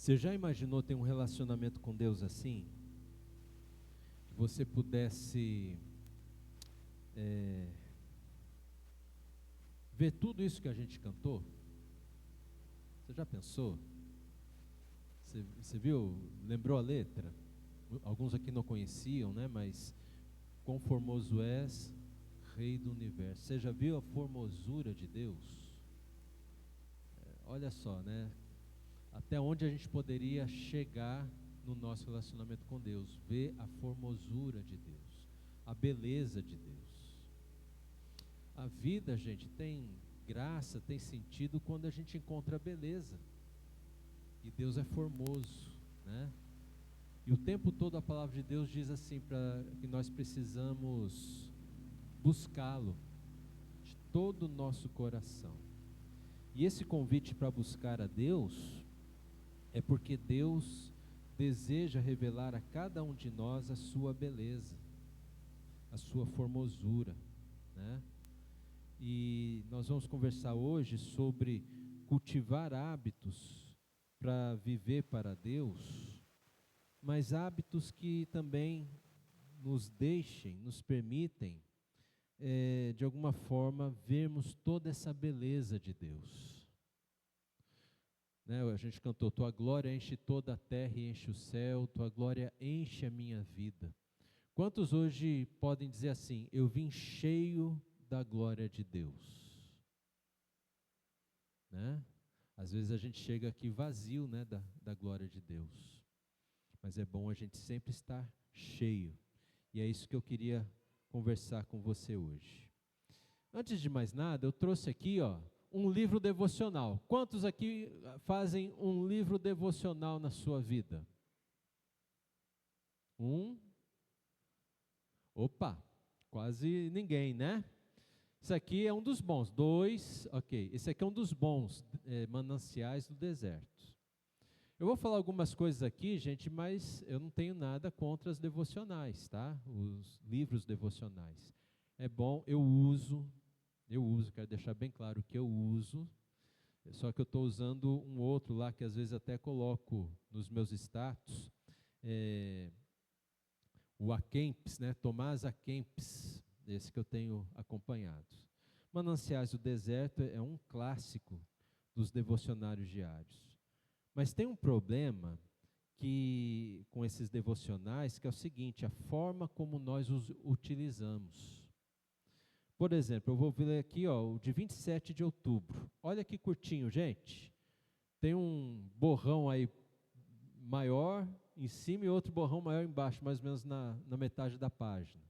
Você já imaginou ter um relacionamento com Deus assim? Que você pudesse ver tudo isso que a gente cantou? Você já pensou? Você viu? Lembrou a letra? Alguns aqui não conheciam, né? Mas quão formoso és, Rei do Universo. Você já viu a formosura de Deus? Olha só, né? Até onde a gente poderia chegar no nosso relacionamento com Deus, ver a formosura de Deus, a beleza de Deus. A vida, gente, tem graça, tem sentido quando a gente encontra a beleza. E Deus é formoso, né? E o tempo todo a palavra de Deus diz assim, que nós precisamos buscá-lo de todo o nosso coração. E esse convite para buscar a Deus é porque Deus deseja revelar a cada um de nós a sua beleza, a sua formosura, né? E nós vamos conversar hoje sobre cultivar hábitos para viver para Deus, mas hábitos que também nos deixem, nos permitem, de alguma forma, vermos toda essa beleza de Deus. Né, a gente cantou, tua glória enche toda a terra e enche o céu, tua glória enche a minha vida. Quantos hoje podem dizer assim, eu vim cheio da glória de Deus? Né? Às vezes a gente chega aqui vazio, né, da glória de Deus. Mas é bom a gente sempre estar cheio. E é isso que eu queria conversar com você hoje. Antes de mais nada, eu trouxe aqui, um livro devocional. Quantos aqui fazem um livro devocional na sua vida? Opa, quase ninguém, né? Isso aqui é um dos bons. 2, ok. Esse aqui é um dos bons, mananciais do deserto. Eu vou falar algumas coisas aqui, gente, mas eu não tenho nada contra as devocionais, tá? Os livros devocionais. É bom, eu uso, quero deixar bem claro que eu uso, só que eu estou usando um outro lá, que às vezes até coloco nos meus status, o A Kempis, né? Tomás A Kempis, esse que eu tenho acompanhado. Mananciais do Deserto é um clássico dos devocionários diários. Mas tem um problema com esses devocionais, que é o seguinte, a forma como nós os utilizamos. Por exemplo, eu vou ler aqui, o de 27 de outubro. Olha que curtinho, gente. Tem um borrão aí maior em cima e outro borrão maior embaixo, mais ou menos na metade da página.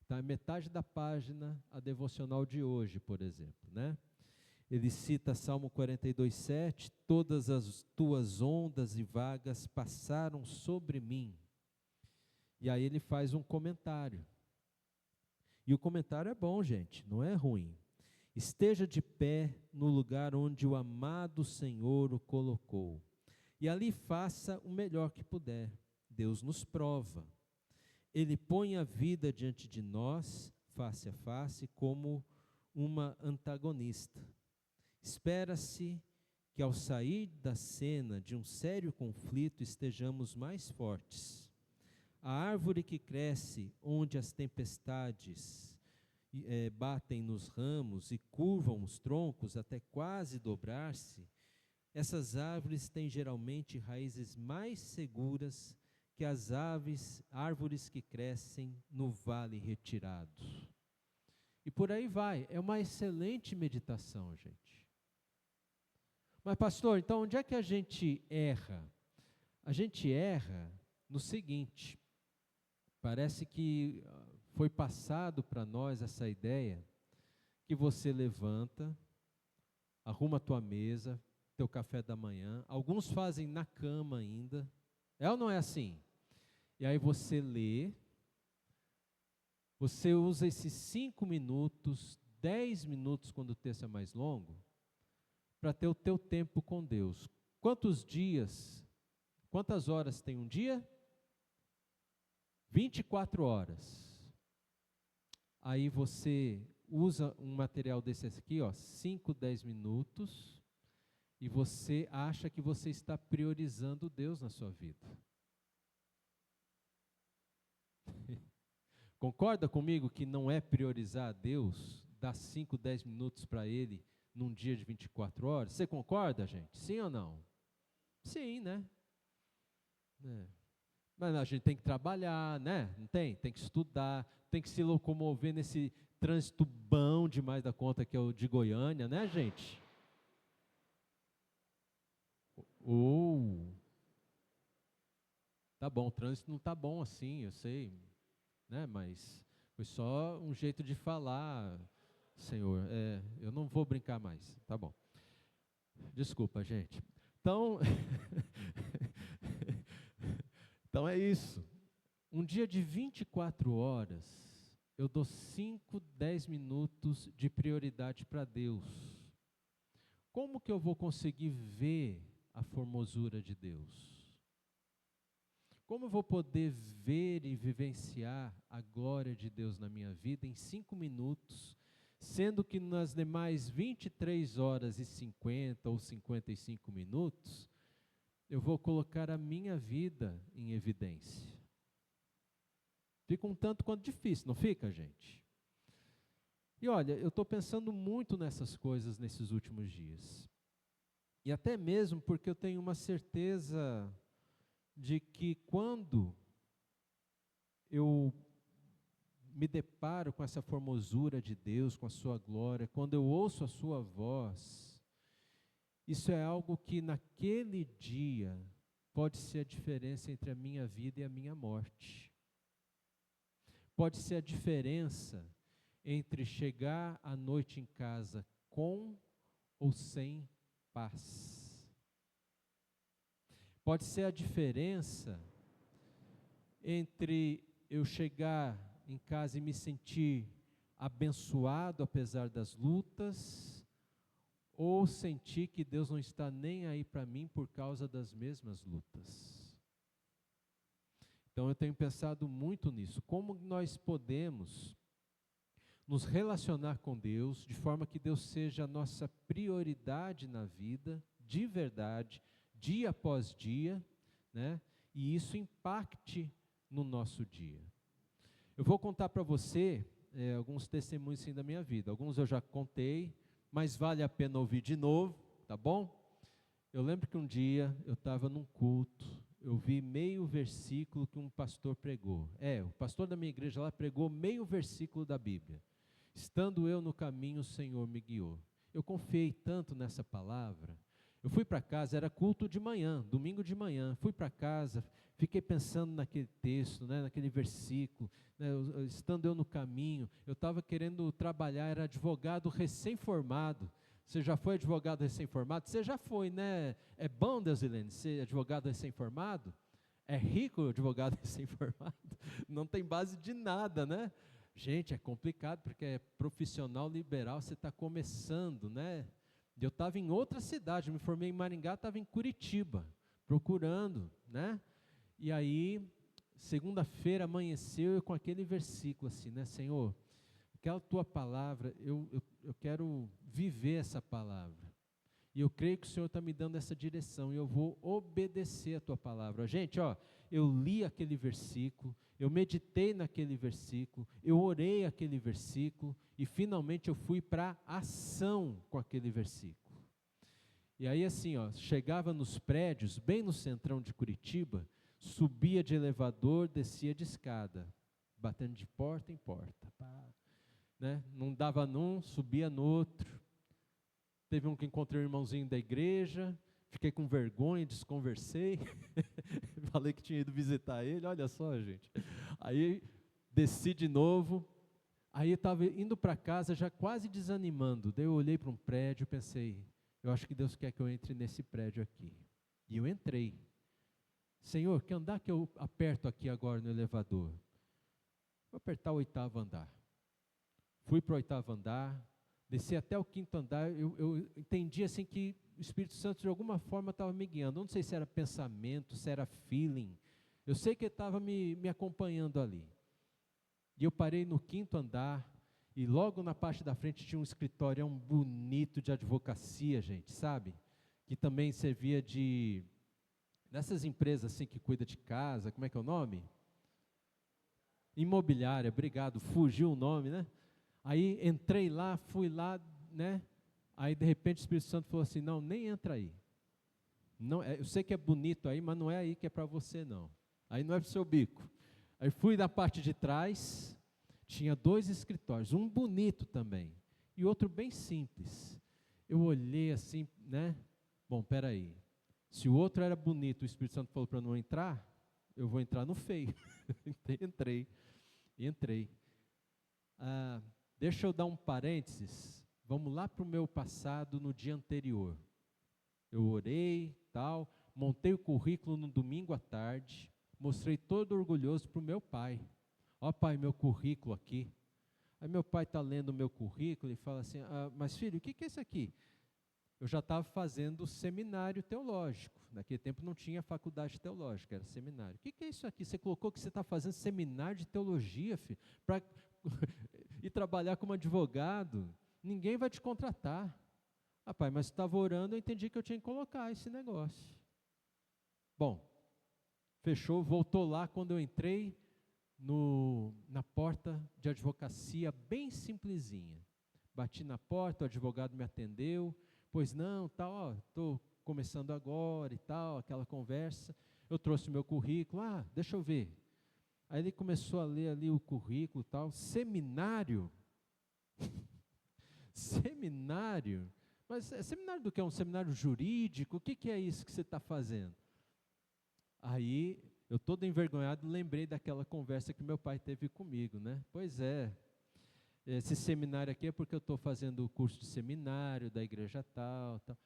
Tá, metade da página a devocional de hoje, por exemplo, né? Ele cita Salmo 42:7, todas as tuas ondas e vagas passaram sobre mim. E aí ele faz um comentário. E o comentário é bom, gente, não é ruim. Esteja de pé no lugar onde o amado Senhor o colocou. E ali faça o melhor que puder. Deus nos prova. Ele põe a vida diante de nós, face a face, como uma antagonista. Espera-se que ao sair da cena de um sério conflito estejamos mais fortes. A árvore que cresce onde as tempestades batem nos ramos e curvam os troncos até quase dobrar-se, essas árvores têm geralmente raízes mais seguras que as árvores que crescem no vale retirado. E por aí vai, é uma excelente meditação, gente. Mas pastor, então onde é que a gente erra? A gente erra no seguinte, parece que foi passado para nós essa ideia, que você levanta, arruma a tua mesa, teu café da manhã, alguns fazem na cama ainda, é ou não é assim? E aí você lê, você usa esses 5 minutos, 10 minutos quando o texto é mais longo, para ter o teu tempo com Deus. Quantas horas tem um dia? 24 horas. Aí você usa um material desse aqui, 5, 10 minutos, e você acha que você está priorizando Deus na sua vida. Concorda comigo que não é priorizar a Deus, dar 5, 10 minutos para Ele num dia de 24 horas? Você concorda, gente? Sim ou não? Sim, né? É. Mas a gente tem que trabalhar, né? Não tem? Tem que estudar, tem que se locomover nesse trânsito bom demais da conta que é o de Goiânia, né, gente? Tá bom, o trânsito não tá bom assim, eu sei, né? Mas foi só um jeito de falar, Senhor. Eu não vou brincar mais, tá bom. Desculpa, gente. Então, então é isso. Um dia de 24 horas, eu dou 5, 10 minutos de prioridade para Deus. Como que eu vou conseguir ver a formosura de Deus? Como eu vou poder ver e vivenciar a glória de Deus na minha vida em 5 minutos, sendo que nas demais 23 horas e 50 ou 55 minutos, eu vou colocar a minha vida em evidência? Fica um tanto quanto difícil, não fica, gente? E olha, eu estou pensando muito nessas coisas nesses últimos dias. E até mesmo porque eu tenho uma certeza de que quando eu me deparo com essa formosura de Deus, com a sua glória, quando eu ouço a sua voz, isso é algo que naquele dia pode ser a diferença entre a minha vida e a minha morte. Pode ser a diferença entre chegar à noite em casa com ou sem paz. Pode ser a diferença entre eu chegar em casa e me sentir abençoado apesar das lutas, ou sentir que Deus não está nem aí para mim por causa das mesmas lutas. Então eu tenho pensado muito nisso, como nós podemos nos relacionar com Deus, de forma que Deus seja a nossa prioridade na vida, de verdade, dia após dia, né? E isso impacte no nosso dia. Eu vou contar para você alguns testemunhos assim, da minha vida. Alguns eu já contei, mas vale a pena ouvir de novo, tá bom? Eu lembro que um dia eu estava num culto, eu vi meio versículo que um pastor pregou. O pastor da minha igreja lá pregou meio versículo da Bíblia. Estando eu no caminho, o Senhor me guiou. Eu confiei tanto nessa palavra. Eu fui para casa, era culto de manhã, domingo de manhã. Fui para casa, fiquei pensando naquele texto, né, naquele versículo. Né, estando eu no caminho, eu estava querendo trabalhar, era advogado recém-formado. Você já foi advogado recém-formado? Você já foi, né? É bom, Deusilene, ser advogado recém-formado? É rico o advogado recém-formado? Não tem base de nada, né? Gente, é complicado porque é profissional liberal, você está começando, né? Eu estava em outra cidade, me formei em Maringá, estava em Curitiba, procurando, né? E aí, segunda-feira amanheceu eu com aquele versículo assim, né? Senhor, aquela tua palavra, eu quero viver essa palavra. E eu creio que o Senhor está me dando essa direção e eu vou obedecer a tua palavra. Gente, eu li aquele versículo, eu meditei naquele versículo, eu orei aquele versículo e finalmente eu fui para a ação com aquele versículo. E aí assim, chegava nos prédios, bem no centrão de Curitiba, subia de elevador, descia de escada, batendo de porta em porta. Né? Não dava num, subia no outro. Teve um que encontrei um irmãozinho da igreja, fiquei com vergonha, desconversei, falei que tinha ido visitar ele, olha só, gente. Aí desci de novo, aí eu estava indo para casa já quase desanimando, daí eu olhei para um prédio e pensei, eu acho que Deus quer que eu entre nesse prédio aqui. E eu entrei. Senhor, que andar que eu aperto aqui agora no elevador? Vou apertar o 8º andar. Fui para o 8º andar, desci até o 5º andar, eu entendi assim que o Espírito Santo de alguma forma estava me guiando, não sei se era pensamento, se era feeling, eu sei que ele estava me acompanhando ali. E eu parei no 5º andar, e logo na parte da frente tinha um escritório bonito de advocacia, gente, sabe? que também servia dessas empresas assim que cuida de casa, como é que é o nome? Imobiliária, obrigado, fugiu o nome, né? Aí entrei lá, fui lá, né? Aí de repente o Espírito Santo falou assim, não, nem entra aí. Não, eu sei que é bonito aí, mas não é aí que é para você não. Aí não é para o seu bico. Aí fui da parte de trás, tinha 2 escritórios, um bonito também, e outro bem simples. Eu olhei assim, né? Bom, peraí. Se o outro era bonito, o Espírito Santo falou para não entrar, eu vou entrar no feio. Entrei. Deixa eu dar um parênteses. Vamos lá para o meu passado no dia anterior. Eu orei, tal, montei o currículo no domingo à tarde, mostrei todo orgulhoso para o meu pai. Ó pai, meu currículo aqui. Aí meu pai está lendo o meu currículo e fala assim, mas filho, o que é isso aqui? Eu já estava fazendo seminário teológico. Naquele tempo não tinha faculdade teológica, era seminário. O que é isso aqui? Você colocou que você está fazendo seminário de teologia, filho, para ir trabalhar como advogado. Ninguém vai te contratar. Pai, mas estava orando, eu entendi que eu tinha que colocar esse negócio. Bom, fechou, voltou lá quando eu entrei na porta de advocacia, bem simplesinha. Bati na porta, o advogado me atendeu, pois não, tal, estou começando agora e tal, aquela conversa. Eu trouxe o meu currículo, deixa eu ver. Aí ele começou a ler ali o currículo e tal, seminário? Seminário? Mas seminário do que? É um seminário jurídico? O que é isso que você está fazendo? Aí, eu todo envergonhado, lembrei daquela conversa que meu pai teve comigo, né? Pois é, esse seminário aqui é porque eu estou fazendo o curso de seminário da igreja tal, tal.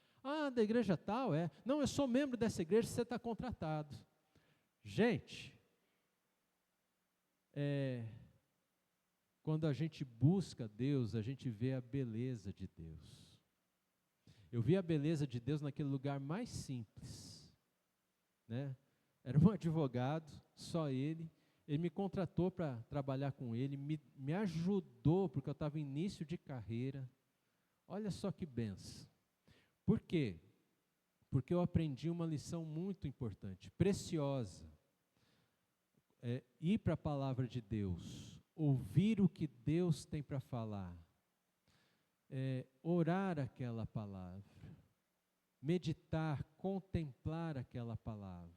Da igreja tal, é? Não, eu sou membro dessa igreja, você está contratado. Gente, quando a gente busca Deus, a gente vê a beleza de Deus. Eu vi a beleza de Deus naquele lugar mais simples, né? Era um advogado, só ele me contratou para trabalhar com ele, me ajudou, porque eu estava em início de carreira. Olha só que benção. Por quê? Porque eu aprendi uma lição muito importante, preciosa. Ir para a palavra de Deus, ouvir o que Deus tem para falar, orar aquela palavra, meditar, contemplar aquela palavra,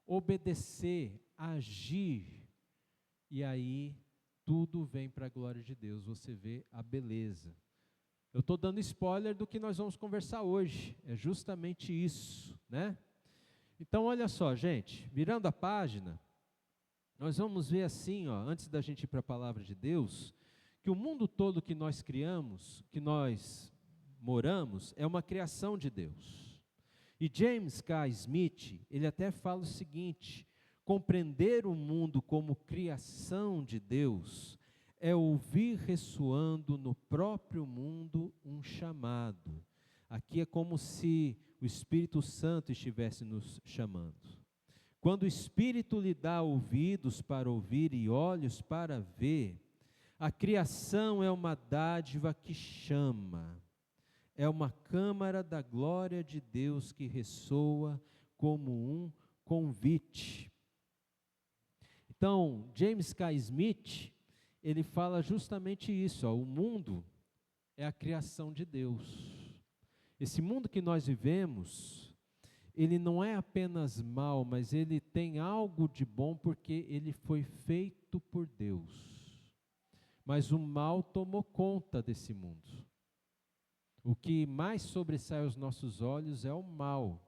obedecer, agir, e aí tudo vem para a glória de Deus, você vê a beleza. Eu estou dando spoiler do que nós vamos conversar hoje, é justamente isso, né? Então olha só, gente, virando a página, nós vamos ver assim, antes da gente ir para a palavra de Deus, que o mundo todo que nós criamos, que nós moramos, é uma criação de Deus. E James K. Smith, ele até fala o seguinte: compreender o mundo como criação de Deus é ouvir ressoando no próprio mundo um chamado. Aqui é como se o Espírito Santo estivesse nos chamando. Quando o Espírito lhe dá ouvidos para ouvir e olhos para ver, a criação é uma dádiva que chama, é uma câmara da glória de Deus que ressoa como um convite. Então, James K. Smith, ele fala justamente isso, o mundo é a criação de Deus. Esse mundo que nós vivemos, ele não é apenas mal, mas ele tem algo de bom porque ele foi feito por Deus. Mas o mal tomou conta desse mundo. O que mais sobressai aos nossos olhos é o mal.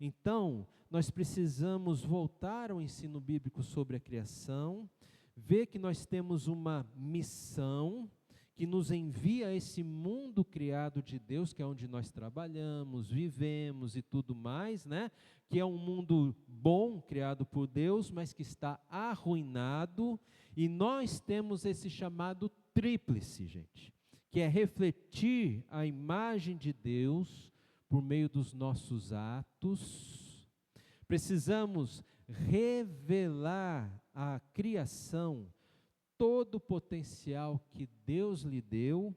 Então, nós precisamos voltar ao ensino bíblico sobre a criação, ver que nós temos uma missão que nos envia a esse mundo criado de Deus, que é onde nós trabalhamos, vivemos e tudo mais, né? Que é um mundo bom, criado por Deus, mas que está arruinado, e nós temos esse chamado tríplice, gente, que é refletir a imagem de Deus por meio dos nossos atos. Precisamos revelar à criação todo o potencial que Deus lhe deu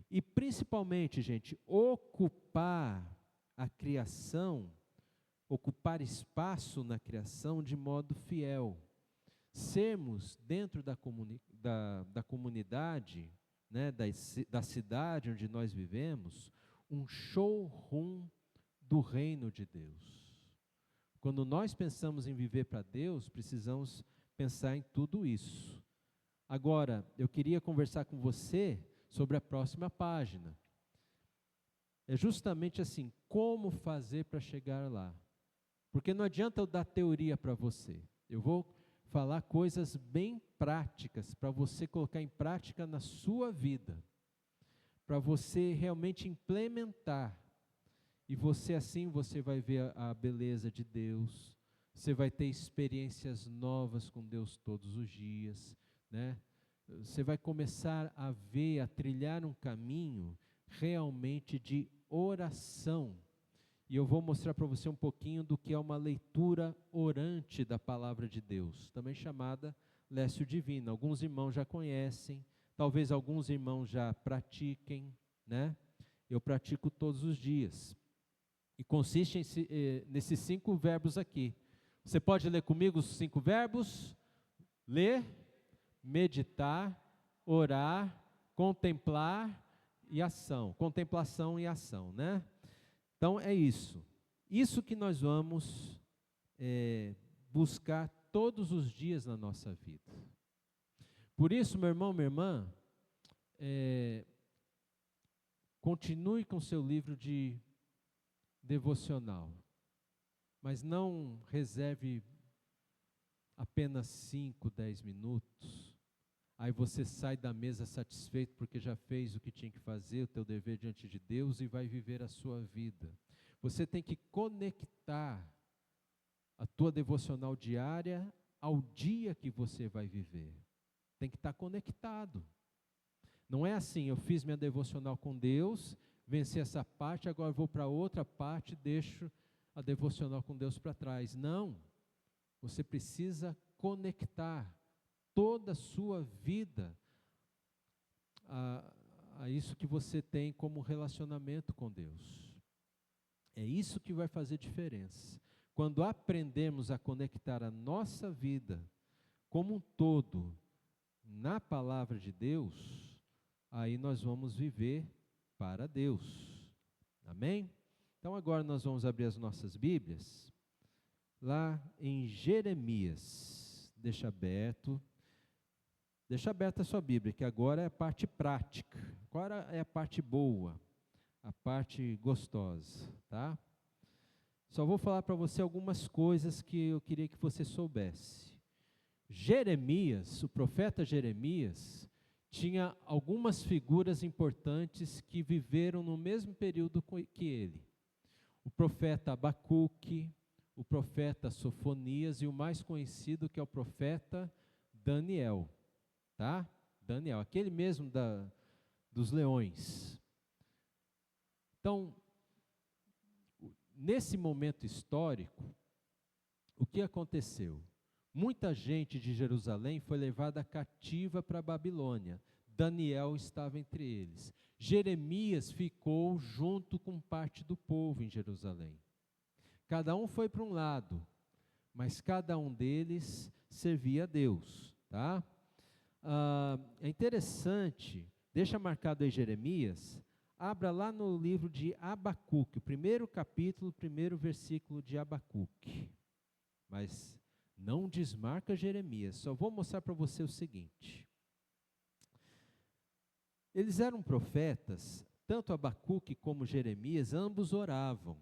e, principalmente, gente, ocupar a criação, ocupar espaço na criação de modo fiel. Sermos dentro da comunidade, né, da cidade onde nós vivemos, um showroom do reino de Deus. Quando nós pensamos em viver para Deus, precisamos pensar em tudo isso. Agora, eu queria conversar com você sobre a próxima página. É justamente assim, como fazer para chegar lá. Porque não adianta eu dar teoria para você. Eu vou falar coisas bem práticas para você colocar em prática na sua vida, para você realmente implementar. E você vai ver a beleza de Deus, você vai ter experiências novas com Deus todos os dias, né? Você vai começar a ver, a trilhar um caminho realmente de oração. E eu vou mostrar para você um pouquinho do que é uma leitura orante da palavra de Deus, também chamada Lécio Divina. Alguns irmãos já conhecem, talvez alguns irmãos já pratiquem, né? Eu pratico todos os dias. E consiste nesses 5 verbos aqui. Você pode ler comigo os 5 verbos? Ler, meditar, orar, contemplar e ação. Contemplação e ação, né? Então é isso. Isso que nós vamos buscar todos os dias na nossa vida. Por isso, meu irmão, minha irmã, continue com seu livro de devocional, mas não reserve apenas 5, 10 minutos, aí você sai da mesa satisfeito porque já fez o que tinha que fazer, o teu dever diante de Deus e vai viver a sua vida. Você tem que conectar a tua devocional diária ao dia que você vai viver. Tem que estar conectado. Não é assim, eu fiz minha devocional com Deus, venci essa parte, agora vou para outra parte, deixo a devocional com Deus para trás. Não, você precisa conectar toda a sua vida a isso que você tem como relacionamento com Deus. É isso que vai fazer diferença. Quando aprendemos a conectar a nossa vida como um todo na palavra de Deus, aí nós vamos viver para Deus. Amém? Então agora nós vamos abrir as nossas Bíblias, lá em Jeremias. Deixa aberta a sua Bíblia, que agora é a parte prática. Agora é a parte boa, a parte gostosa, tá? Só vou falar para você algumas coisas que eu queria que você soubesse. Jeremias, o profeta Jeremias, tinha algumas figuras importantes que viveram no mesmo período que ele. O profeta Abacuque, o profeta Sofonias e o mais conhecido que é o profeta Daniel, tá? Daniel, aquele mesmo dos leões. Então, nesse momento histórico, o que aconteceu? Muita gente de Jerusalém foi levada cativa para a Babilônia. Daniel estava entre eles. Jeremias ficou junto com parte do povo em Jerusalém. Cada um foi para um lado, mas cada um deles servia a Deus, tá? É interessante, deixa marcado aí Jeremias, abra lá no livro de Abacuque, o primeiro capítulo, o primeiro versículo de Abacuque. Mas não desmarca Jeremias, só vou mostrar para você o seguinte. Eles eram profetas, tanto Abacuque como Jeremias, ambos oravam,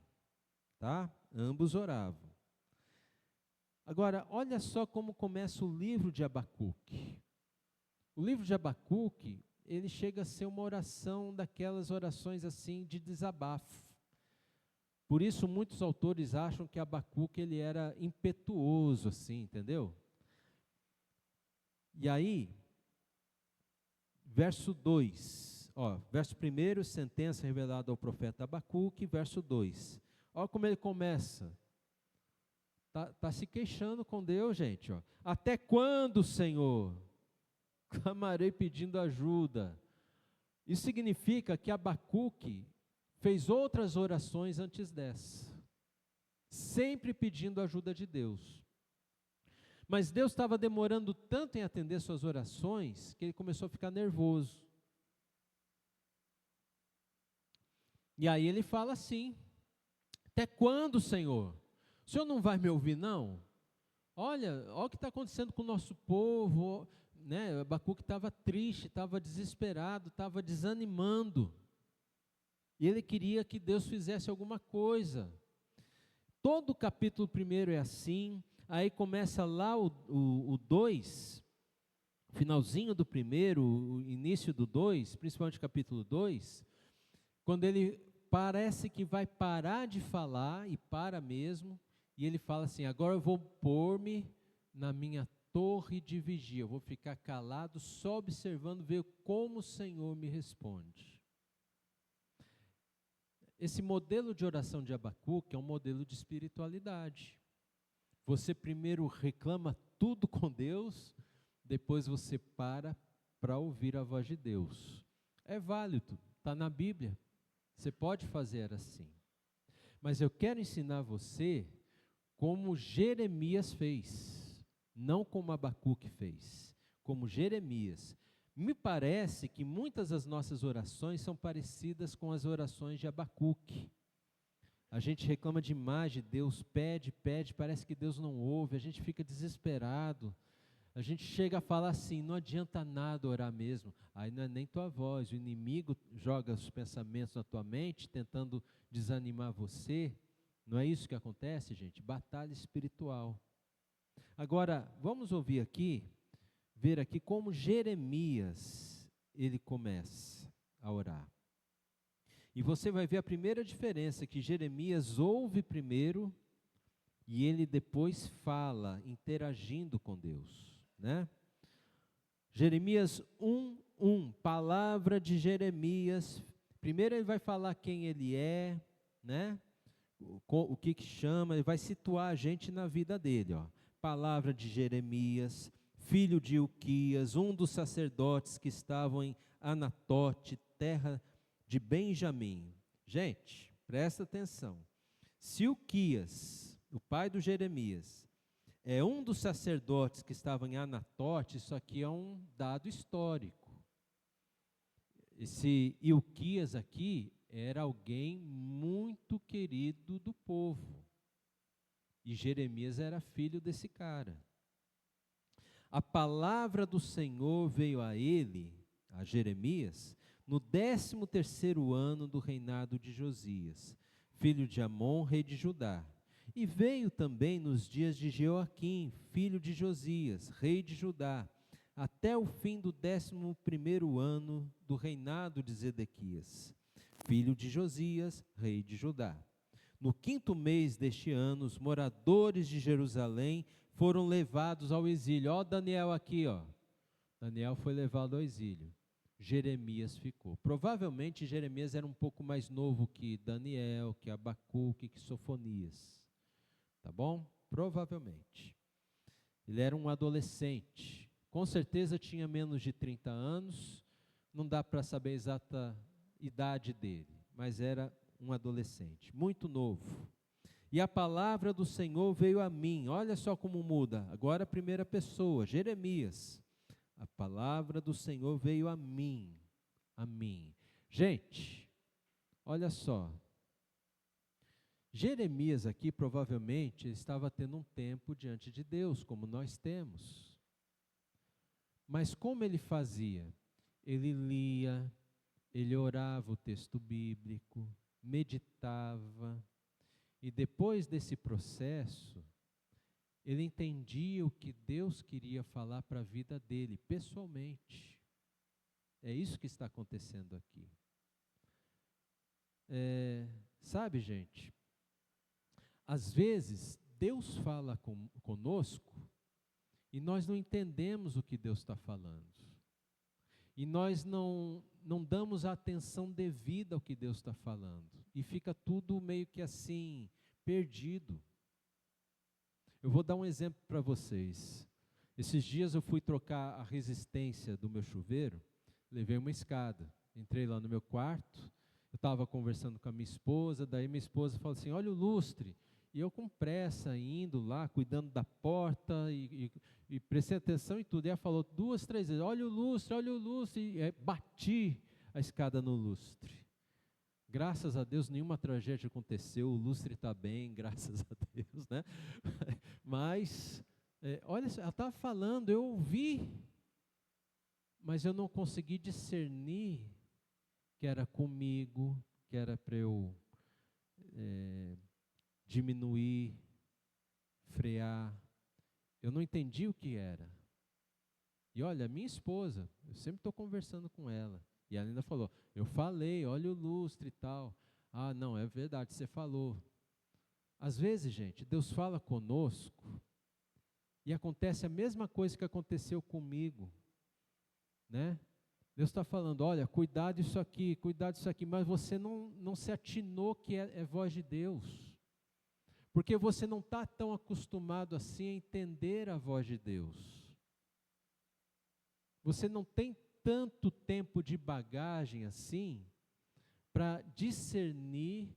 tá? Ambos oravam. Agora, olha só como começa o livro de Abacuque. O livro de Abacuque, ele chega a ser uma oração daquelas orações assim de desabafo. Por isso muitos autores acham que Abacuque ele era impetuoso assim, entendeu? E aí, verso 2, verso 1, sentença revelada ao profeta Abacuque, verso 2. Olha como ele começa. Tá se queixando com Deus, gente. Até quando, Senhor? Clamarei pedindo ajuda. Isso significa que Abacuque fez outras orações antes dessa, sempre pedindo a ajuda de Deus. Mas Deus estava demorando tanto em atender suas orações, que ele começou a ficar nervoso. E aí ele fala assim: até quando, Senhor? O Senhor não vai me ouvir, não? Olha o que está acontecendo com o nosso povo, né? Abacuque estava triste, estava desesperado, estava desanimando. E ele queria que Deus fizesse alguma coisa. Todo o capítulo 1 é assim. Aí começa lá o 2, finalzinho do 1, o início do 2, principalmente o capítulo 2, quando ele parece que vai parar de falar, e para mesmo, e ele fala assim: agora eu vou pôr-me na minha torre de vigia, eu vou ficar calado, só observando, ver como o Senhor me responde. Esse modelo de oração de Abacuque é um modelo de espiritualidade. Você primeiro reclama tudo com Deus, depois você para ouvir a voz de Deus. É válido, está na Bíblia, você pode fazer assim. Mas eu quero ensinar você como Jeremias fez, não como Abacuque fez, como Jeremias. Me parece que muitas das nossas orações são parecidas com as orações de Abacuque. A gente reclama demais de Deus, pede, parece que Deus não ouve, a gente fica desesperado. A gente chega a falar assim: não adianta nada orar mesmo. Aí não é nem tua voz, o inimigo joga os pensamentos na tua mente, tentando desanimar você. Não é isso que acontece, gente? Batalha espiritual. Agora, vamos ouvir aqui, ver aqui como Jeremias, ele começa a orar. E você vai ver a primeira diferença, que Jeremias ouve primeiro e ele depois fala, interagindo com Deus, né? Jeremias 1:1, palavra de Jeremias. Primeiro ele vai falar quem ele é, né? O que chama, ele vai situar a gente na vida dele, ó. Palavra de Jeremias, filho de Ilquias, um dos sacerdotes que estavam em Anatote, terra de Benjamim. Gente, presta atenção. Se Ilquias, o pai do Jeremias, é um dos sacerdotes que estavam em Anatote, isso aqui é um dado histórico. Esse Ilquias aqui era alguém muito querido do povo. E Jeremias era filho desse cara. A palavra do Senhor veio a ele, a Jeremias, no 13º ano do reinado de Josias, filho de Amon, rei de Judá. E veio também nos dias de Joaquim, filho de Josias, rei de Judá, até o fim do 11º ano do reinado de Zedequias, filho de Josias, rei de Judá. No 5º mês deste ano, os moradores de Jerusalém foram levados ao exílio. Ó Daniel aqui, ó. Daniel foi levado ao exílio. Jeremias ficou. Provavelmente Jeremias era um pouco mais novo que Daniel, que Abacuque, que Sofonias. Tá bom? Provavelmente. Ele era um adolescente. Com certeza tinha menos de 30 anos. Não dá para saber a exata idade dele, mas era um adolescente, muito novo. E a palavra do Senhor veio a mim. Olha só como muda. Agora a primeira pessoa, Jeremias. A palavra do Senhor veio a mim. A mim. Gente, olha só. Jeremias aqui provavelmente estava tendo um tempo diante de Deus, como nós temos. Mas como ele fazia? Ele lia, ele orava o texto bíblico, meditava. E depois desse processo, ele entendia o que Deus queria falar para a vida dele, pessoalmente. É isso que está acontecendo aqui. Sabe, gente, às vezes Deus fala conosco e nós não entendemos o que Deus está falando. E nós não damos a atenção devida ao que Deus está falando. E fica tudo meio que assim, perdido. Eu vou dar um exemplo para vocês. Esses dias eu fui trocar a resistência do meu chuveiro, levei uma escada. Entrei lá no meu quarto, Eu estava conversando com a minha esposa, daí minha esposa falou assim, olha o lustre. E eu com pressa, indo lá, cuidando da porta, e prestei atenção em tudo. E ela falou 2, 3 vezes, olha o lustre, e bati a escada no lustre. Graças a Deus, nenhuma tragédia aconteceu, o lustre está bem, graças a Deus, né? Mas, olha, ela estava falando, eu ouvi, mas eu não consegui discernir que era comigo, que era para eu diminuir, frear. Eu não entendi o que era. E olha, minha esposa, eu sempre estou conversando com ela. E ela ainda falou, eu falei, olha o lustre e tal. Ah, não, é verdade, você falou. Às vezes, gente, Deus fala conosco e acontece a mesma coisa que aconteceu comigo, né? Deus está falando, olha, cuidado disso aqui, mas você não se atinou que é voz de Deus. Porque você não está tão acostumado assim a entender a voz de Deus. Você não tem tanto tempo de bagagem assim para discernir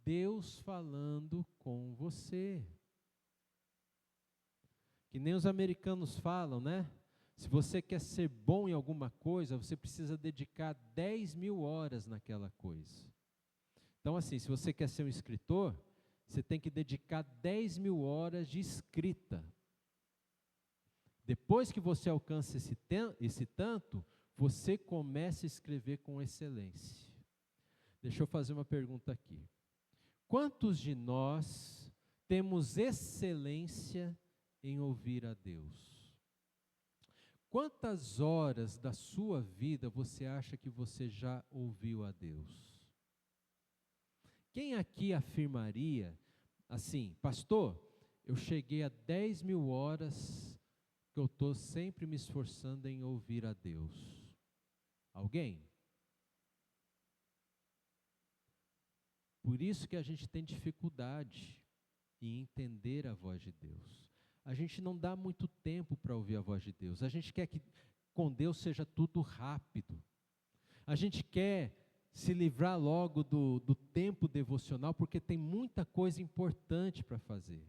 Deus falando com você. Que nem os americanos falam, né? Se você quer ser bom em alguma coisa, você precisa dedicar 10.000 horas naquela coisa. Então assim, se você quer ser um escritor, você tem que dedicar 10.000 horas de escrita. Depois que você alcança esse tanto, você começa a escrever com excelência. Deixa eu fazer uma pergunta aqui. Quantos de nós temos excelência em ouvir a Deus? Quantas horas da sua vida você acha que você já ouviu a Deus? Quem aqui afirmaria assim, pastor, eu cheguei a 10.000 horas que eu estou sempre me esforçando em ouvir a Deus? Alguém? Por isso que a gente tem dificuldade em entender a voz de Deus. A gente não dá muito tempo para ouvir a voz de Deus. A gente quer que com Deus seja tudo rápido. A gente quer se livrar logo do tempo devocional, porque tem muita coisa importante para fazer.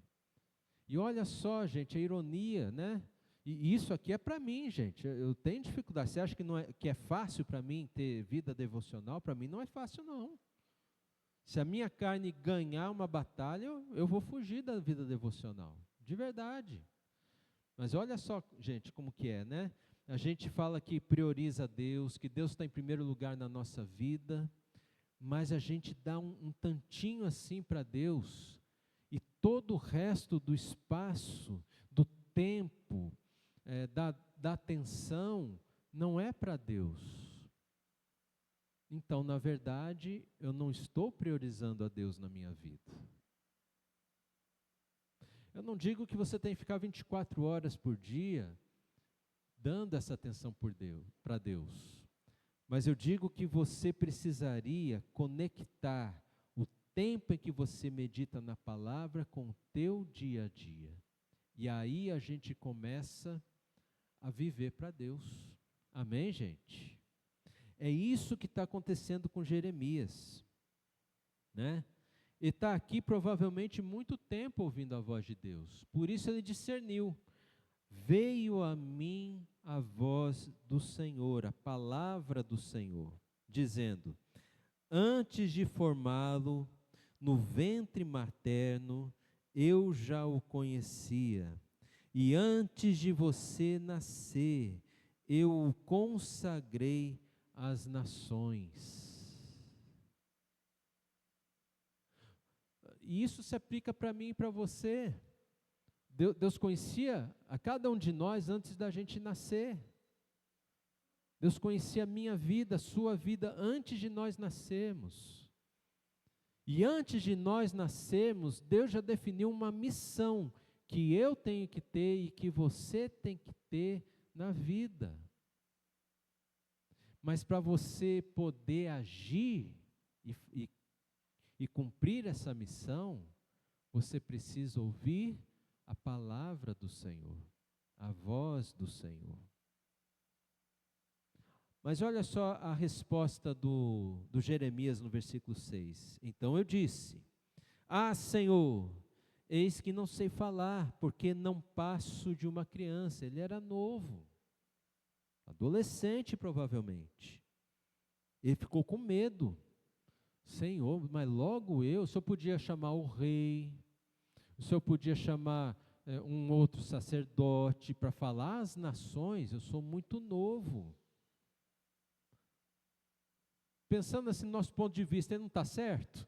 E olha só, gente, a ironia, né? E isso aqui é para mim, gente. Eu tenho dificuldade. Você acha que é fácil para mim ter vida devocional? Para mim não é fácil, não. Se a minha carne ganhar uma batalha, eu vou fugir da vida devocional. De verdade. Mas olha só, gente, como que é, né? A gente fala que prioriza Deus, que Deus está em primeiro lugar na nossa vida, mas a gente dá um tantinho assim para Deus, e todo o resto do espaço, do tempo, da atenção, não é para Deus. Então, na verdade, eu não estou priorizando a Deus na minha vida. Eu não digo que você tem que ficar 24 horas por dia dando essa atenção para Deus. Mas eu digo que você precisaria conectar o tempo em que você medita na palavra com o teu dia a dia. E aí a gente começa a viver para Deus. Amém, gente? É isso que está acontecendo com Jeremias, né? Ele está aqui provavelmente muito tempo ouvindo a voz de Deus. Por isso ele discerniu. Veio a mim a voz do Senhor, a palavra do Senhor, dizendo, antes de formá-lo no ventre materno, eu já o conhecia. E antes de você nascer, eu o consagrei às nações. E isso se aplica para mim e para você. Deus conhecia a cada um de nós antes da gente nascer. Deus conhecia a minha vida, a sua vida, antes de nós nascermos. E antes de nós nascermos, Deus já definiu uma missão que eu tenho que ter e que você tem que ter na vida. Mas para você poder agir e cumprir essa missão, você precisa ouvir a palavra do Senhor, a voz do Senhor. Mas olha só a resposta do Jeremias no versículo 6. Então eu disse: Ah, Senhor, eis que não sei falar, porque não passo de uma criança. Ele era novo, adolescente provavelmente. Ele ficou com medo. Senhor, mas logo eu, o Senhor podia chamar o rei, o Senhor podia chamar um outro sacerdote para falar às nações, eu sou muito novo. Pensando assim, no nosso ponto de vista, ele não está certo?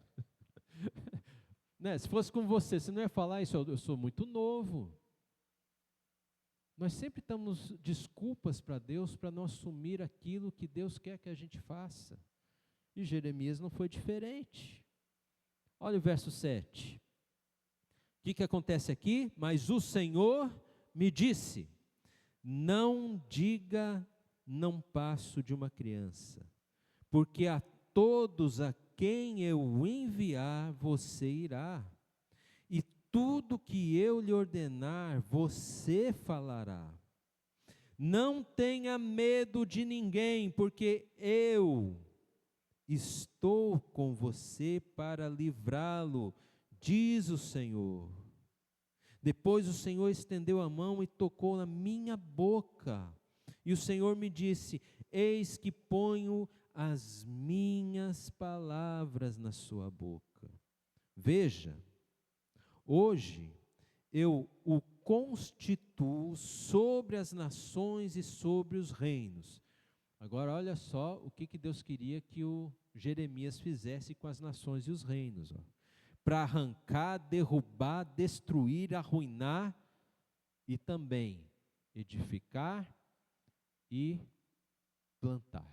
Né? Se fosse com você não ia falar isso, eu sou muito novo. Nós sempre damos desculpas para Deus para não assumir aquilo que Deus quer que a gente faça. E Jeremias não foi diferente. Olha o verso 7. O que acontece aqui? Mas o Senhor me disse: não diga, não passo de uma criança, porque a todos a quem eu enviar, você irá, e tudo que eu lhe ordenar, você falará. Não tenha medo de ninguém, porque eu estou com você para livrá-lo, diz o Senhor. Depois o Senhor estendeu a mão e tocou na minha boca, e o Senhor me disse: eis que ponho as minhas palavras na sua boca. Veja, hoje eu o constituo sobre as nações e sobre os reinos. Agora olha só o que Deus queria que o Jeremias fizesse com as nações e os reinos. Para arrancar, derrubar, destruir, arruinar e também edificar e plantar.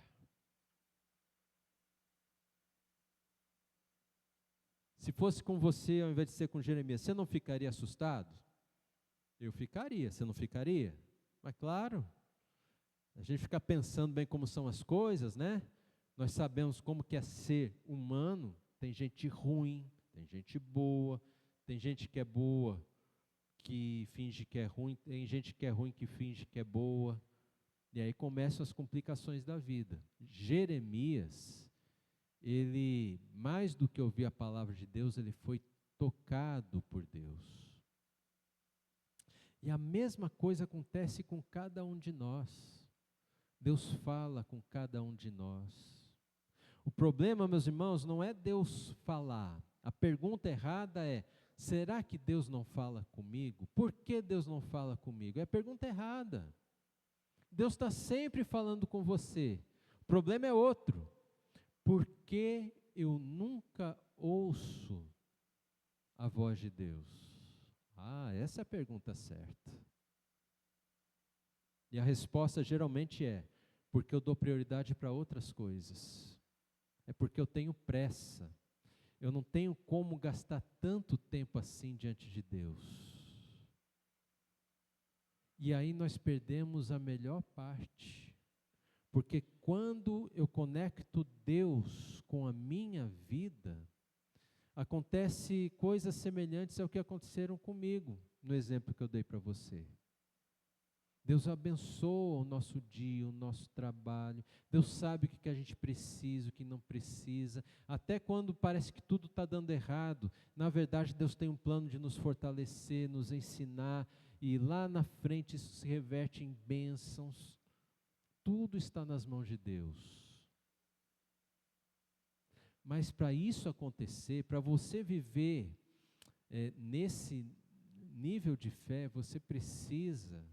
Se fosse com você, ao invés de ser com Jeremias, você não ficaria assustado? Eu ficaria, você não ficaria? Mas claro, a gente fica pensando bem como são as coisas, né? Nós sabemos como que é ser humano. Tem gente ruim, tem gente boa, tem gente que é boa, que finge que é ruim, tem gente que é ruim que finge que é boa. E aí começam as complicações da vida. Jeremias, ele, mais do que ouvir a palavra de Deus, ele foi tocado por Deus. E a mesma coisa acontece com cada um de nós. Deus fala com cada um de nós. O problema, meus irmãos, não é Deus falar. A pergunta errada é: será que Deus não fala comigo? Por que Deus não fala comigo? É a pergunta errada. Deus está sempre falando com você. O problema é outro. Por que eu nunca ouço a voz de Deus? Ah, essa é a pergunta certa. E a resposta geralmente é: porque eu dou prioridade para outras coisas. É porque eu tenho pressa. Eu não tenho como gastar tanto tempo assim diante de Deus. E aí nós perdemos a melhor parte. Porque quando eu conecto Deus com a minha vida, acontece coisas semelhantes ao que aconteceram comigo, no exemplo que eu dei para você. Deus abençoa o nosso dia, o nosso trabalho. Deus sabe o que a gente precisa, o que não precisa. Até quando parece que tudo está dando errado, na verdade Deus tem um plano de nos fortalecer, nos ensinar, e lá na frente isso se reverte em bênçãos. Tudo está nas mãos de Deus. Mas para isso acontecer, para você viver nesse nível de fé, você precisa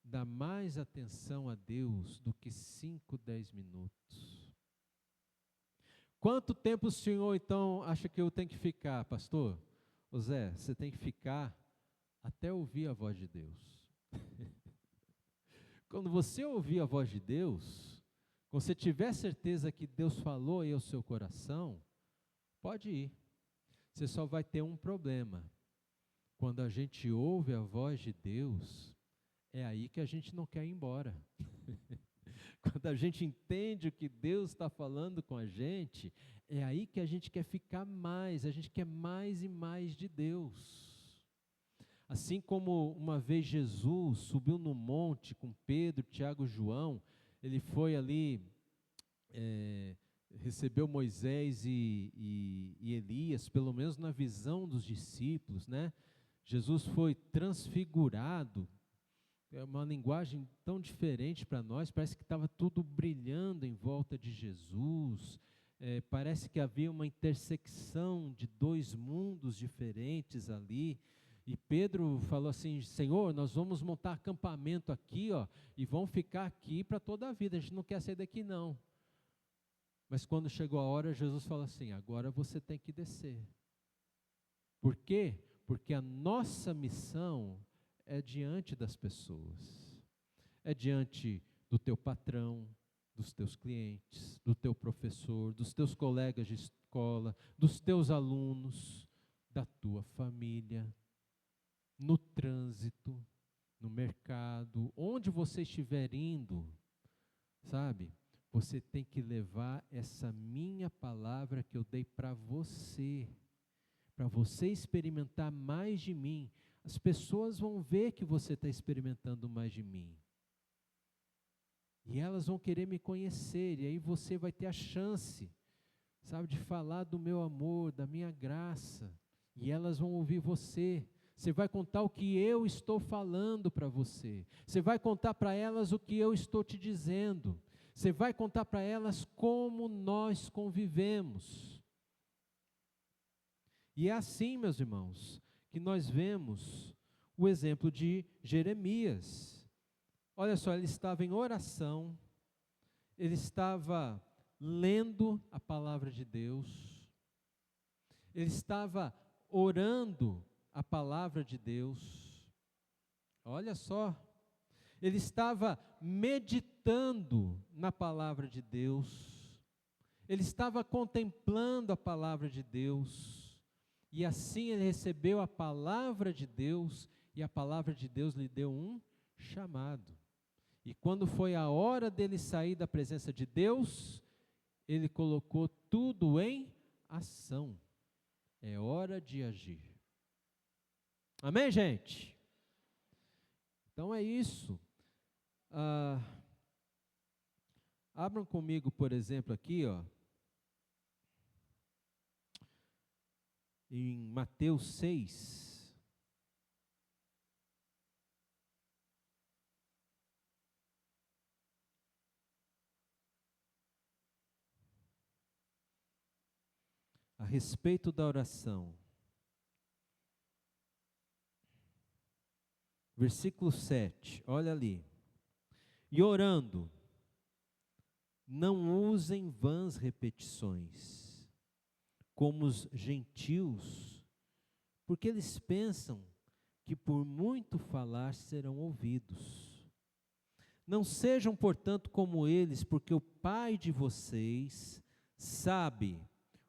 dar mais atenção a Deus do que 5, 10 minutos. Quanto tempo o senhor então acha que eu tenho que ficar, pastor? Ô Zé, você tem que ficar até ouvir a voz de Deus. Quando você ouvir a voz de Deus, quando você tiver certeza que Deus falou aí ao seu coração, pode ir. Você só vai ter um problema. Quando a gente ouve a voz de Deus, é aí que a gente não quer ir embora. Quando a gente entende o que Deus está falando com a gente, é aí que a gente quer ficar mais, a gente quer mais e mais de Deus. Assim como uma vez Jesus subiu no monte com Pedro, Tiago e João, ele foi ali, recebeu Moisés e Elias, pelo menos na visão dos discípulos, né? Jesus foi transfigurado, é uma linguagem tão diferente para nós, parece que estava tudo brilhando em volta de Jesus, parece que havia uma intersecção de dois mundos diferentes ali, e Pedro falou assim: Senhor, nós vamos montar acampamento aqui, ó, e vão ficar aqui para toda a vida, a gente não quer sair daqui não. Mas quando chegou a hora, Jesus falou assim: agora você tem que descer. Por quê? Porque a nossa missão é diante das pessoas, é diante do teu patrão, dos teus clientes, do teu professor, dos teus colegas de escola, dos teus alunos, da tua família, no trânsito, no mercado, onde você estiver indo, sabe? Você tem que levar essa minha palavra que eu dei para você experimentar mais de mim. As pessoas vão ver que você está experimentando mais de mim. E elas vão querer me conhecer, e aí você vai ter a chance, sabe, de falar do meu amor, da minha graça, e elas vão ouvir você. Você vai contar o que eu estou falando para você. Você vai contar para elas o que eu estou te dizendo. Você vai contar para elas como nós convivemos. E é assim, meus irmãos, que nós vemos o exemplo de Jeremias. Olha só, ele estava em oração, ele estava lendo a palavra de Deus, ele estava orando a palavra de Deus. Olha só, ele estava meditando na palavra de Deus, ele estava contemplando a palavra de Deus, e assim ele recebeu a palavra de Deus, e a palavra de Deus lhe deu um chamado. E quando foi a hora dele sair da presença de Deus, ele colocou tudo em ação. É hora de agir. Amém, gente? Então é isso. Abram comigo, por exemplo, aqui, ó, em Mateus 6. A respeito da oração. Versículo 7, olha ali. E orando, não usem vãs repetições, como os gentios, porque eles pensam que por muito falar serão ouvidos. Não sejam, portanto, como eles, porque o Pai de vocês sabe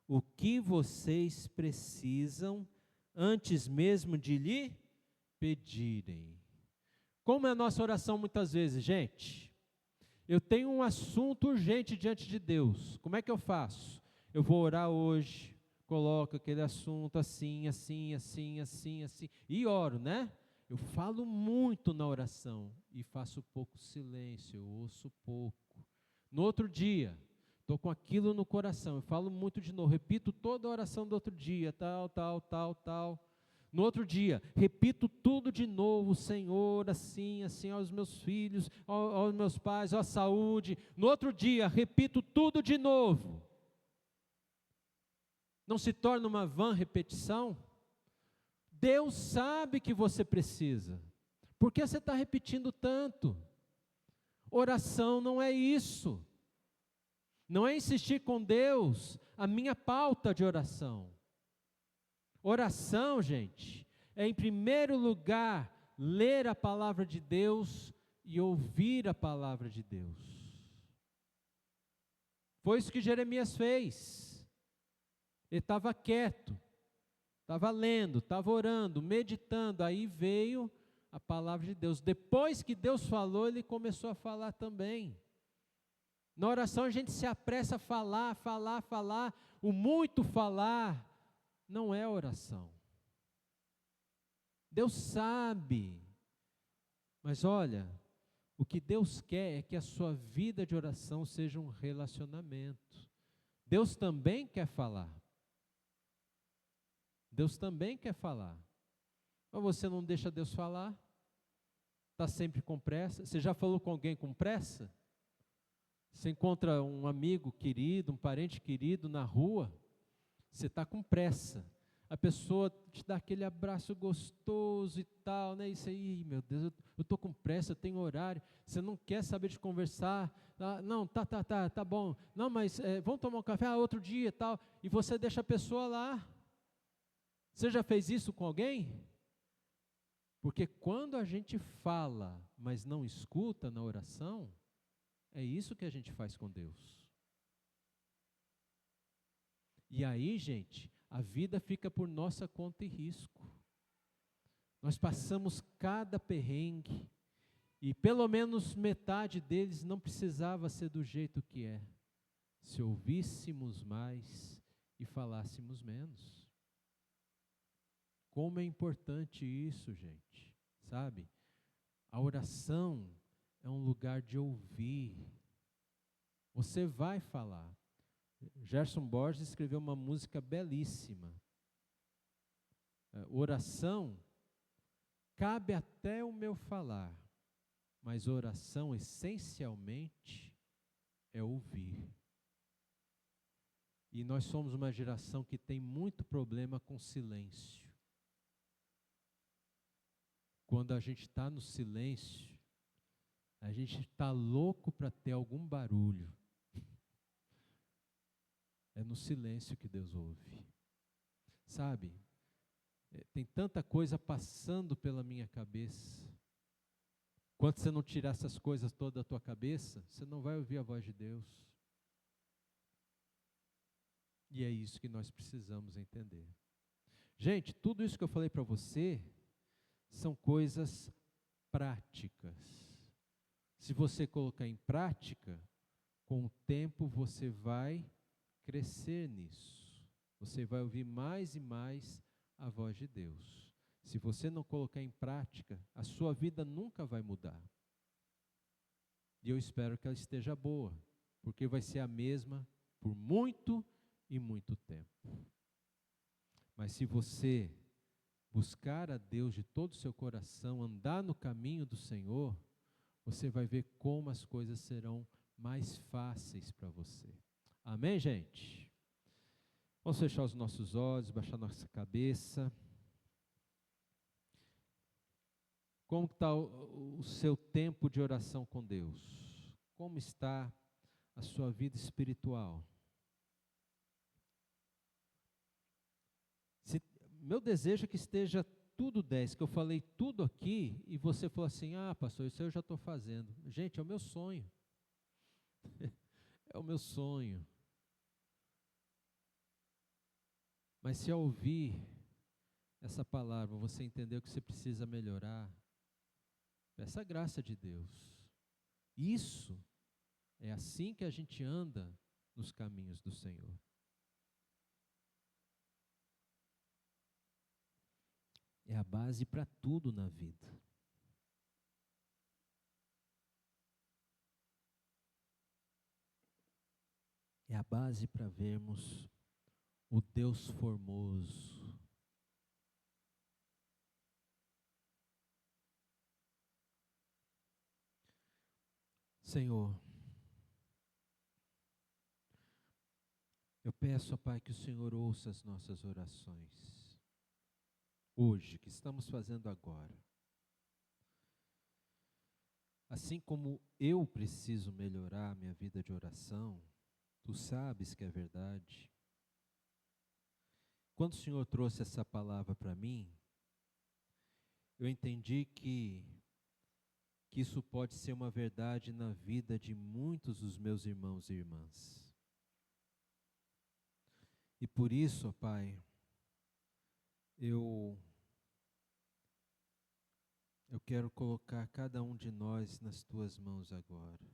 o que vocês precisam antes mesmo de lhe pedirem. Como é a nossa oração muitas vezes, gente? Eu tenho um assunto urgente diante de Deus. Como é que eu faço? Eu vou orar hoje, coloco aquele assunto assim, assim, assim, assim, assim, e oro, né? Eu falo muito na oração e faço pouco silêncio, eu ouço pouco. No outro dia, estou com aquilo no coração, eu falo muito de novo, repito toda a oração do outro dia, tal, tal, tal, tal. No outro dia, repito tudo de novo, Senhor, assim, assim, aos meus filhos, aos meus pais, à saúde. No outro dia, repito tudo de novo. Não se torna uma vã repetição? Deus sabe que você precisa. Por que você está repetindo tanto? Oração não é isso. Não é insistir com Deus a minha pauta de oração. Oração, gente, é em primeiro lugar ler a palavra de Deus e ouvir a palavra de Deus. Foi isso que Jeremias fez. Ele estava quieto, estava lendo, estava orando, meditando, aí veio a palavra de Deus. Depois que Deus falou, ele começou a falar também. Na oração a gente se apressa a falar, falar, falar, o muito falar não é oração. Deus sabe, mas olha, O que Deus quer é que a sua vida de oração seja um relacionamento. Deus também quer falar. Deus também quer falar. Mas você não deixa Deus falar? Está sempre com pressa? Você já falou com alguém com pressa? Você encontra um amigo querido, um parente querido na rua, você está com pressa. A pessoa te dá aquele abraço gostoso e tal, né? Isso aí, meu Deus, eu estou com pressa, eu tenho horário. Você não quer saber de conversar. Ah, não, tá bom. Não, mas vamos tomar um café outro dia e tal. E você deixa a pessoa lá. Você já fez isso com alguém? Porque quando a gente fala, mas não escuta na oração, é isso que a gente faz com Deus. E aí, gente, a vida fica por nossa conta e risco. Nós passamos cada perrengue, e pelo menos metade deles não precisava ser do jeito que é, se ouvíssemos mais e falássemos menos. Como é importante isso, gente, sabe? A oração é um lugar de ouvir. Você vai falar. Gerson Borges escreveu uma música belíssima. Oração cabe até o meu falar, mas oração essencialmente é ouvir. E nós somos uma geração que tem muito problema com silêncio. Quando a gente está no silêncio, a gente está louco para ter algum barulho. É no silêncio que Deus ouve. Sabe, tem tanta coisa passando pela minha cabeça. Quando você não tirar essas coisas todas da tua cabeça, você não vai ouvir a voz de Deus. E é isso que nós precisamos entender. Gente, tudo isso que eu falei para você são coisas práticas. Se você colocar em prática, com o tempo você vai crescer nisso. Você vai ouvir mais e mais a voz de Deus. Se você não colocar em prática, a sua vida nunca vai mudar. E eu espero que ela esteja boa, porque vai ser a mesma por muito e muito tempo. Mas se você buscar a Deus de todo o seu coração, andar no caminho do Senhor, você vai ver como as coisas serão mais fáceis para você. Amém, gente? Vamos fechar os nossos olhos, baixar nossa cabeça. Como está o seu tempo de oração com Deus? Como está a sua vida espiritual? Meu desejo é que esteja tudo 10, que eu falei tudo aqui, e você falou assim, pastor, isso eu já estou fazendo. Gente, é o meu sonho. É o meu sonho. Mas se ao ouvir essa palavra, você entendeu que você precisa melhorar, peça a graça de Deus. Isso é assim que a gente anda nos caminhos do Senhor. É a base para tudo na vida. É a base para vermos o Deus formoso. Senhor, eu peço, ó Pai, que o Senhor ouça as nossas orações. Hoje, que estamos fazendo agora. Assim como eu preciso melhorar a minha vida de oração, Tu sabes que é verdade. Quando o Senhor trouxe essa palavra para mim, eu entendi que isso pode ser uma verdade na vida de muitos dos meus irmãos e irmãs. E por isso, ó Pai, eu quero colocar cada um de nós nas Tuas mãos agora.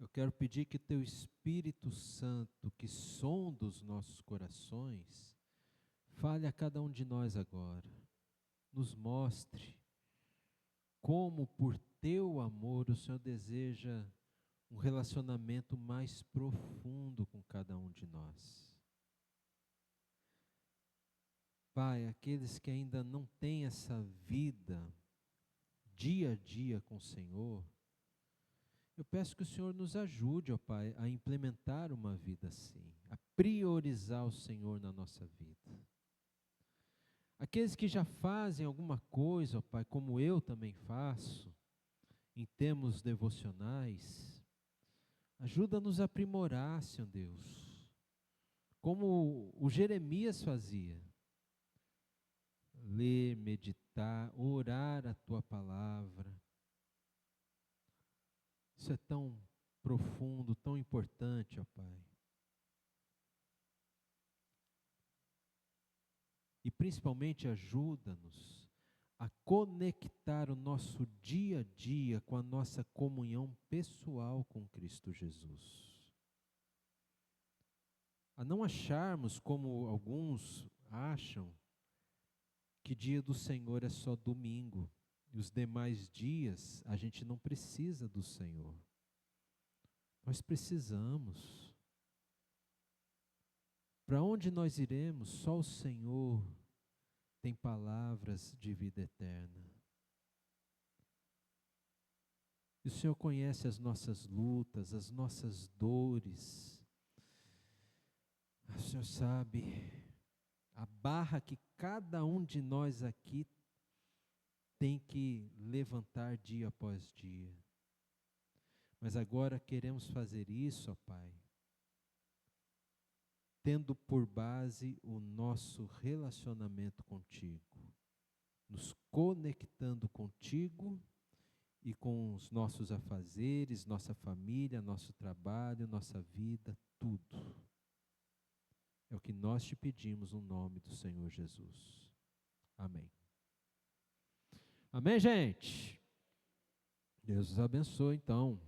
Eu quero pedir que Teu Espírito Santo, que sonda os nossos corações, fale a cada um de nós agora. Nos mostre como por teu amor o Senhor deseja um relacionamento mais profundo com cada um de nós. Pai, aqueles que ainda não têm essa vida dia a dia com o Senhor, eu peço que o Senhor nos ajude, ó Pai, a implementar uma vida assim, a priorizar o Senhor na nossa vida. Aqueles que já fazem alguma coisa, ó Pai, como eu também faço, em termos devocionais, ajuda-nos a aprimorar, Senhor Deus, como o Jeremias fazia. Ler, meditar, orar a Tua palavra. Isso é tão profundo, tão importante, ó Pai. E principalmente ajuda-nos a conectar o nosso dia a dia com a nossa comunhão pessoal com Cristo Jesus. A não acharmos, como alguns acham, que dia do Senhor é só domingo, e os demais dias a gente não precisa do Senhor. Nós precisamos. Para onde nós iremos? Só o Senhor tem palavras de vida eterna. E o Senhor conhece as nossas lutas, as nossas dores. O Senhor sabe a barra que cada um de nós aqui tem que levantar dia após dia. Mas agora queremos fazer isso, ó Pai, tendo por base o nosso relacionamento contigo, nos conectando contigo e com os nossos afazeres, nossa família, nosso trabalho, nossa vida, tudo. É o que nós te pedimos no nome do Senhor Jesus. Amém. Amém, gente? Deus os abençoe, então.